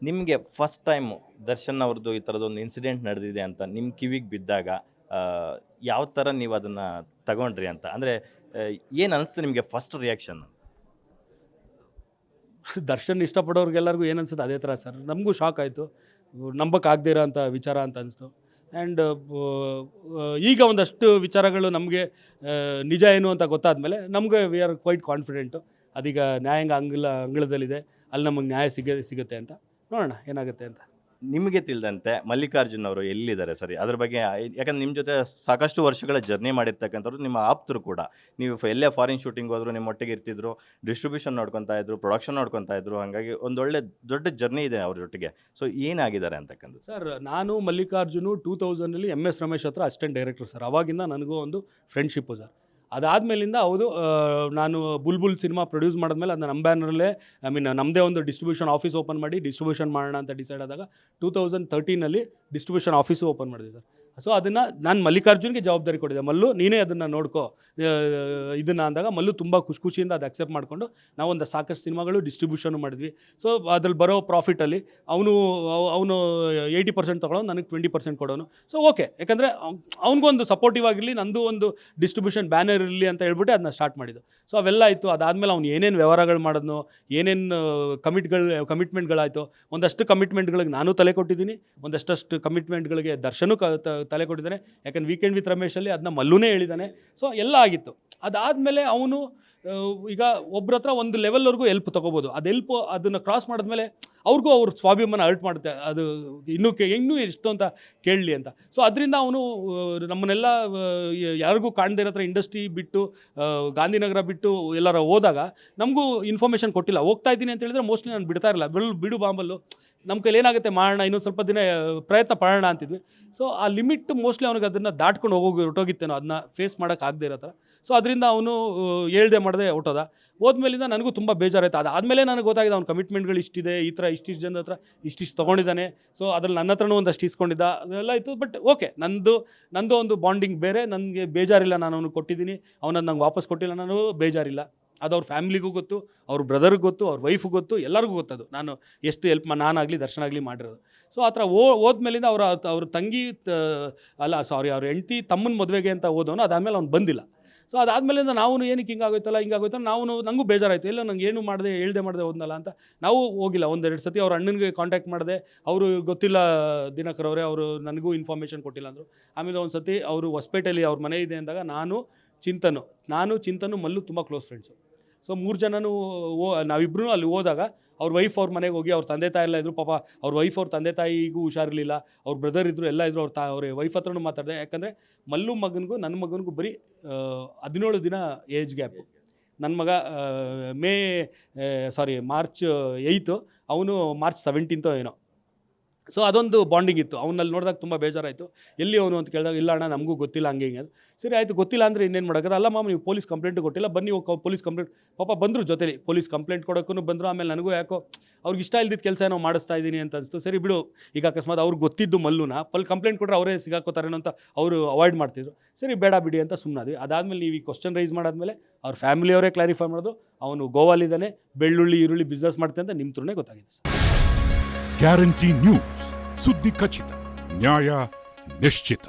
ನಿಮಗೆ first time Darshan ಅವ್ರದ್ದು ಈ ಥರದೊಂದು ಇನ್ಸಿಡೆಂಟ್ ನಡೆದಿದೆ ಅಂತ ನಿಮ್ಮ ಕಿವಿಗೆ ಬಿದ್ದಾಗ ಯಾವ ಥರ ನೀವು ಅದನ್ನು ತಗೊಂಡ್ರಿ ಅಂತ? ಅಂದರೆ ಏನು ಅನಿಸ್ತು ನಿಮಗೆ ಫಸ್ಟ್ ರಿಯಾಕ್ಷನ್? ದರ್ಶನ್ ಇಷ್ಟಪಡೋರಿಗೆಲ್ಲರಿಗೂ ಏನು ಅನ್ಸುತ್ತೆ ಅದೇ ಥರ ಸರ್. ನಮಗೂ ಶಾಕ್ ಆಯಿತು, ನಂಬಕ್ಕಾಗದೇ ಇರೋ ಅಂಥ ವಿಚಾರ ಅಂತ ಅನಿಸ್ತು. ಆ್ಯಂಡ್ ಈಗ ಒಂದಷ್ಟು ವಿಚಾರಗಳು ನಮಗೆ ನಿಜ ಏನು ಅಂತ ಗೊತ್ತಾದಮೇಲೆ ನಮಗೆ ವಿ ಆರ್ ಕ್ವೈಟ್ ಕಾನ್ಫಿಡೆಂಟು. ಅದೀಗ ನ್ಯಾಯಾಂಗ ಅಂಗಳದಲ್ಲಿದೆ, ಅಲ್ಲಿ ನಮಗೆ ನ್ಯಾಯ ಸಿಗುತ್ತೆ ಅಂತ. ನೋಡೋಣ ಏನಾಗುತ್ತೆ ಅಂತ. ನಿಮಗೆ ತಿಳಿದಂತೆ ಮಲ್ಲಿಕಾರ್ಜುನ್ ಅವರು ಎಲ್ಲಿದ್ದಾರೆ ಸರಿ? ಅದ್ರ ಬಗ್ಗೆ ಯಾಕಂದ್ರೆ ನಿಮ್ಮ ಜೊತೆ ಸಾಕಷ್ಟು ವರ್ಷಗಳ ಜರ್ನಿ ಮಾಡಿರ್ತಕ್ಕಂಥವ್ರು, ನಿಮ್ಮ ಆಪ್ತರು ಕೂಡ. ನೀವು ಎಲ್ಲೇ ಫಾರಿನ್ ಶೂಟಿಂಗ್ ಹೋದ್ರು ನಿಮ್ಮ ಒಟ್ಟಿಗೆ ಇರ್ತಿದ್ರು, ಡಿಸ್ಟ್ರಿಬ್ಯೂಷನ್ ನೋಡ್ಕೊತಾ ಇದ್ರು, ಪ್ರೊಡಕ್ಷನ್ ನೋಡ್ಕೊತಾ ಇದ್ರು. ಹಾಗಾಗಿ ಒಂದೊಳ್ಳೆ ದೊಡ್ಡ ಜರ್ನಿ ಇದೆ ಅವ್ರ ಜೊತೆಗೆ. ಸೊ ಏನಾಗಿದ್ದಾರೆ ಅಂತಕ್ಕಂಥ ಸರ್, ನಾನು ಮಲ್ಲಿಕಾರ್ಜುನು 2000 MS ರಮೇಶ್ ಹತ್ರ ಅಸಿಸ್ಟೆಂಟ್ ಡೈರೆಕ್ಟರ್ ಸರ್. ಅವಾಗಿಂದ ನನಗೂ ಒಂದು ಫ್ರೆಂಡ್ಶಿಪ್ಪು ಸರ್. ಅದಾದಮೇಲಿಂದ ಹೌದು, ನಾನು ಬುಲ್ಬುಲ್ ಸಿನಿಮಾ ಪ್ರೊಡ್ಯೂಸ್ ಮಾಡಿದ್ಮೇಲೆ ಅದನ್ನ ನಮ್ಮ ಬ್ಯಾನರಲ್ಲೇ ನಮ್ಮದೇ ಒಂದು ಡಿಸ್ಟ್ರಿಬ್ಯೂಷನ್ ಆಫೀಸ್ ಓಪನ್ ಮಾಡಿ ಡಿಸ್ಟ್ರಿಬ್ಯೂಷನ್ ಮಾಡೋಣ ಅಂತ ಡಿಸೈಡ್ ಆದಾಗ 2013 ಡಿಸ್ಟ್ರಿಬ್ಯೂಷನ್ ಆಫೀಸು ಓಪನ್ ಮಾಡಿದೆ ಸರ್. ಸೊ ಅದನ್ನು ನಾನು ಮಲ್ಲಿಕಾರ್ಜುನ್ಗೆ ಜವಾಬ್ದಾರಿ ಕೊಟ್ಟಿದ್ದೆ. ಮಲ್ಲು ನೀನೇ ಅದನ್ನು ನೋಡ್ಕೋ ಇದನ್ನು ಅಂದಾಗ ಮಲ್ಲು ತುಂಬ ಖುಷಿಯಿಂದ ಅದು ಅಕ್ಸೆಪ್ಟ್ ಮಾಡಿಕೊಂಡು ನಾವೊಂದು ಸಾಕಷ್ಟು ಸಿನಿಮಾಗಳು ಡಿಸ್ಟ್ರಿಬ್ಯೂಷನ್ ಮಾಡಿದ್ವಿ. ಸೊ ಅದ್ರಲ್ಲಿ ಬರೋ ಪ್ರಾಫಿಟಲ್ಲಿ ಅವನು 80% ತೊಗೊಳೋನು, ನನಗೆ 20% ಕೊಡೋನು. ಸೊ ಓಕೆ, ಯಾಕಂದರೆ ಅವ್ನಿಗೊಂದು ಸಪೋರ್ಟಿವ್ ಆಗಿರಲಿ, ನಂದು ಒಂದು ಡಿಸ್ಟ್ರಿಬ್ಯೂಷನ್ ಬ್ಯಾನರ್ ಇರಲಿ ಅಂತ ಹೇಳ್ಬಿಟ್ಟು ಅದನ್ನ ಸ್ಟಾರ್ಟ್ ಮಾಡಿದ್ದು. ಸೊ ಅವೆಲ್ಲ ಆಯಿತು. ಅದಾದಮೇಲೆ ಅವ್ನು ಏನೇನು ವ್ಯವಹಾರಗಳು ಮಾಡಿದ್ನೋ, ಏನೇನು ಕಮಿಟ್ಮೆಂಟ್ಗಳಾಯಿತು, ಒಂದಷ್ಟು ಕಮಿಟ್ಮೆಂಟ್ಗಳಿಗೆ ನಾನು ತಲೆ ಕೊಟ್ಟಿದ್ದೀನಿ, ಒಂದಷ್ಟು ಕಮಿಟ್ಮೆಂಟ್ಗಳಿಗೆ ದರ್ಶನು ತಲೆ ಕೊಟ್ಟಿದ್ದಾನೆ. ಯಾಕಂದ್ರೆ ವೀಕೆಂಡ್ ವಿತ್ ರಮೇಶಲ್ಲಿ ಅದನ್ನ ಮಲ್ಲೂನೇ ಹೇಳಿದ್ದಾನೆ. ಸೊ ಎಲ್ಲ ಆಗಿತ್ತು. ಅದಾದಮೇಲೆ ಅವನು ಈಗ ಒಬ್ರ ಹತ್ರ ಒಂದು ಲೆವೆಲ್ವರೆಗೂ ಹೆಲ್ಪ್ ತೊಗೋಬೋದು. ಅದು ಹೆಲ್ಪ್ ಅದನ್ನು ಕ್ರಾಸ್ ಮಾಡಿದ್ಮೇಲೆ ಅವ್ರಿಗೂ ಅವ್ರ ಸ್ವಾಭಿಮಾನ ಹರ್ಟ್ ಮಾಡುತ್ತೆ. ಅದು ಇನ್ನೂ ಎಷ್ಟು ಅಂತ ಕೇಳಲಿ ಅಂತ. ಸೊ ಅದರಿಂದ ಅವನು ನಮ್ಮನ್ನೆಲ್ಲ ಯಾರಿಗೂ ಕಾಣದೇ ಇರೋ ಹತ್ರ ಇಂಡಸ್ಟ್ರಿ ಬಿಟ್ಟು, ಗಾಂಧಿನಗರ ಬಿಟ್ಟು ಎಲ್ಲಾರ ಹೋದಾಗ ನಮಗೂ ಇನ್ಫಾರ್ಮೇಷನ್ ಕೊಟ್ಟಿಲ್ಲ. ಹೋಗ್ತಾ ಇದ್ದೀನಿ ಅಂತ ಹೇಳಿದ್ರೆ ಮೋಸ್ಟ್ಲಿ ನಾನು ಬಿಡ್ತಾ ಇರಲಿಲ್ಲ. ಬಿಡು ಬಾಂಬಲ್ಲು, ನಮ್ಮ ಕೈಲಿ ಏನಾಗುತ್ತೆ ಮಾಡೋಣ, ಇನ್ನೊಂದು ಸ್ವಲ್ಪ ದಿನ ಪ್ರಯತ್ನ ಪಡೋಣ ಅಂತಿದ್ವಿ. ಸೊ ಆ ಲಿಮಿಟ್ ಮೋಸ್ಟ್ಲಿ ಅವ್ನಿಗೆ ಅದನ್ನು ದಾಟ್ಕೊಂಡು ಹೊರಟೋಗಿತ್ತೇನೋ, ಅದನ್ನ ಫೇಸ್ ಮಾಡೋಕ್ಕಾಗದೇ ಇರೋ ಥರ. ಸೊ ಅದರಿಂದ ಅವನು ಹೇಳ್ದೆ ಮಾಡದೆ ಹೊಟ್ಟೋದ. ಹೋದ್ಮೇಲಿಂದ ನನಗೂ ತುಂಬ ಬೇಜಾರಾಯಿತು. ಅದಾದಮೇಲೆ ನನಗೆ ಗೊತ್ತಾಗಿದೆ ಅವ್ನ ಕಮಿಟ್ಮೆಂಟ್ಗಳು ಇಷ್ಟಿದೆ, ಈ ಥರ ಇಷ್ಟಿಷ್ಟು ಜನದ ಹತ್ರ ಇಷ್ಟಿಷ್ಟು ತೊಗೊಂಡಿದ್ದಾನೆ. ಸೊ ಅದ್ರಲ್ಲಿ ನನ್ನ ಹತ್ರನೂ ಒಂದಷ್ಟು ಇಸ್ಕೊಂಡಿದ್ದ, ಅದೆಲ್ಲ ಇತ್ತು. ಬಟ್ ಓಕೆ, ನಂದು ಒಂದು ಬಾಂಡಿಂಗ್ ಬೇರೆ. ನನಗೆ ಬೇಜಾರಿಲ್ಲ, ನಾನು ಅವ್ನಿಗೆ ಕೊಟ್ಟಿದ್ದೀನಿ, ಅವನನ್ನು ನಂಗೆ ವಾಪಸ್ ಕೊಟ್ಟಿಲ್ಲ, ನಾನು ಬೇಜಾರಿಲ್ಲ. ಅದು ಅವ್ರ ಫ್ಯಾಮಿಲಿಗೂ ಗೊತ್ತು, ಅವ್ರ ಬ್ರದರ್ಗೆ ಗೊತ್ತು, ಅವ್ರ ವೈಫಿಗೆ ಗೊತ್ತು, ಎಲ್ಲರಿಗೂ ಗೊತ್ತದು ನಾನು ಎಷ್ಟು ಹೆಲ್ಪ್ ನಾನಾಗಲಿ ದರ್ಶನ ಆಗಲಿ ಮಾಡಿರೋದು. ಸೊ ಆ ಥರ ಹೋದ್ಮೇಲಿಂದ ಅವ್ರ ತಂಗಿ ಅವ್ರ ಹೆಂಡ್ತಿ ತಮ್ಮನ ಮದುವೆಗೆ ಅಂತ ಹೋದವನು. ಅದಾದಮೇಲೆ ಅವ್ನು ಬಂದಿಲ್ಲ. ಸೊ ಅದಾದಮೇಲಿಂದ ನಾವು ಏನಕ್ಕೆ ಹಿಂಗಾಗೋಯ್ತಲ್ಲ ನನಗೂ ಬೇಜಾರಾಯಿತು. ಎಲ್ಲ ನಂಗೆ ಏನು ಮಾಡಿದೆ, ಹೇಳ್ದೆ ಮಾಡಿದೆ ಹೋದ್ನಲ್ಲ ಅಂತ ನಾವು ಹೋಗಿಲ್ಲ. 1-2 ಸತಿ ಅವ್ರ ಅಣ್ಣನಿಗೆ ಕಾಂಟ್ಯಾಕ್ಟ್ ಮಾಡಿದೆ. ಅವರು ಗೊತ್ತಿಲ್ಲ ದಿನಕರ್ ಅವರೇ, ಅವರು ನನಗೂ ಇನ್ಫಾರ್ಮೇಷನ್ ಕೊಟ್ಟಿಲ್ಲ ಅಂದರು. ಆಮೇಲೆ ಒಂದು ಸತಿ ಅವರು ಹೊಸಪೇಟೆಯಲ್ಲಿ ಅವ್ರ ಮನೆ ಇದೆ ಅಂದಾಗ ನಾನು ಚಿಂತನು ಮಲ್ಲು ತುಂಬ ಕ್ಲೋಸ್ ಫ್ರೆಂಡ್ಸು. ಸೊ 3 ಜನನೂ ನಾವಿಬ್ಬರೂ ಅಲ್ಲಿ ಹೋದಾಗ ಅವ್ರ ವೈಫ್ ಅವ್ರ ಮನೆಗೆ ಹೋಗಿ, ಅವ್ರ ತಂದೆ ತಾಯಿ ಎಲ್ಲ ಇದ್ದರು. ಪಾಪ ಅವ್ರ ವೈಫ್ ಅವ್ರ ತಂದೆ ತಾಯಿಗೂ ಹುಷಾರಿರಲಿಲ್ಲ, ಅವ್ರ ಬ್ರದರ್ ಇದ್ದರು, ಎಲ್ಲ ಇದ್ದರು. ಅವ್ರ ವೈಫ್ ಹತ್ರನೂ ಮಾತಾಡಿದೆ. ಯಾಕಂದರೆ ಮಲ್ಲು ಮಗನಿಗೂ ನನ್ನ ಮಗನಿಗೂ ಬರೀ 17 ದಿನ ಏಜ್ ಗ್ಯಾಪು. ನನ್ನ ಮಗ ಮಾರ್ಚ್ 8, ಅವನು ಮಾರ್ಚ್ 17 ಏನೋ. ಸೊ ಅದೊಂದು ಬಾಂಡಿಂಗ್ ಇತ್ತು. ಅವನಲ್ಲಿ ನೋಡಿದಾಗ ತುಂಬ ಬೇಜಾರಾಯಿತು. ಎಲ್ಲಿ ಅವನು ಅಂತ ಕೇಳಿದಾಗ, ಇಲ್ಲ ಅಣ್ಣ ನಮಗೂ ಗೊತ್ತಿಲ್ಲ, ಹಂಗೆ ಹಿಂಗೆ. ಸರಿ ಆಯಿತು, ಗೊತ್ತಿಲ್ಲ ಅಂದರೆ ಇನ್ನೇನು ಮಾಡೋದು? ಅಲ್ಲ ಮಾಮ, ನೀವು ಪೊಲೀಸ್ ಕಂಪ್ಲೇಂಟು ಕೊಟ್ಟಿಲ್ಲ, ಬನ್ನಿ ಪೊಲೀಸ್ ಕಂಪ್ಲೇಂಟ್. ಪಾಪ ಬಂದರು ಜೊತೆಲಿ, ಪೊಲೀಸ್ ಕಂಪ್ಲೇಂಟ್ ಕೊಡೋಕ್ಕೂ ಬಂದರು. ಆಮೇಲೆ ನನಗೂ ಯಾಕೋ ಅವ್ರಿಗೆ ಇಷ್ಟ ಇಲ್ದಿದ್ದ ಕೆಲಸ ಏನೋ ಮಾಡಿಸ್ತಾ ಇದ್ದೀನಿ ಅಂತ ಅನಿಸ್ತು. ಸರಿ ಬಿಡು, ಈಗ ಅಕಸ್ಮಾತ್ ಅವ್ರಿಗೆ ಗೊತ್ತಿದ್ದು ಮಲ್ಲುನ ಕಂಪ್ಲೇಂಟ್ ಕೊಟ್ಟರೆ ಅವರೇ ಸಿಗಾಕೋತಾರೇನೋ ಅಂತ ಅವರು ಅವಾಯ್ಡ್ ಮಾಡ್ತಿದ್ರು. ಸರಿ ಬೇಡ ಬಿಡಿ ಅಂತ ಸುಮ್ಮನಾದ್ವಿ. ಅದಾದಮೇಲೆ ನೀವು ಈ ಕ್ವಶನ್ ರೈಸ್ ಮಾಡಾದ್ಮೇಲೆ ಅವ್ರ ಫ್ಯಾಮಿಲಿಯವರೇ ಕ್ಲಾರಿಫೈ ಮಾಡೋದು, ಅವನು ಗೋವಾಲಿದ್ದಾನೆ, ಬೆಳ್ಳುಳ್ಳಿ ಈರುಳ್ಳಿ ಬಿಸ್ನೆಸ್ ಮಾಡ್ತಾನೆ ಅಂತ ನಿಮ್ಮ ಥ್ರೂನೇ ಗೊತ್ತಾಗಿದೆ ಸರ್. ಗ್ಯಾರಂಟಿ ನ್ಯೂಸ್, ಸುದ್ದಿ ಖಚಿತ, ನ್ಯಾಯ ನಿಶ್ಚಿತ.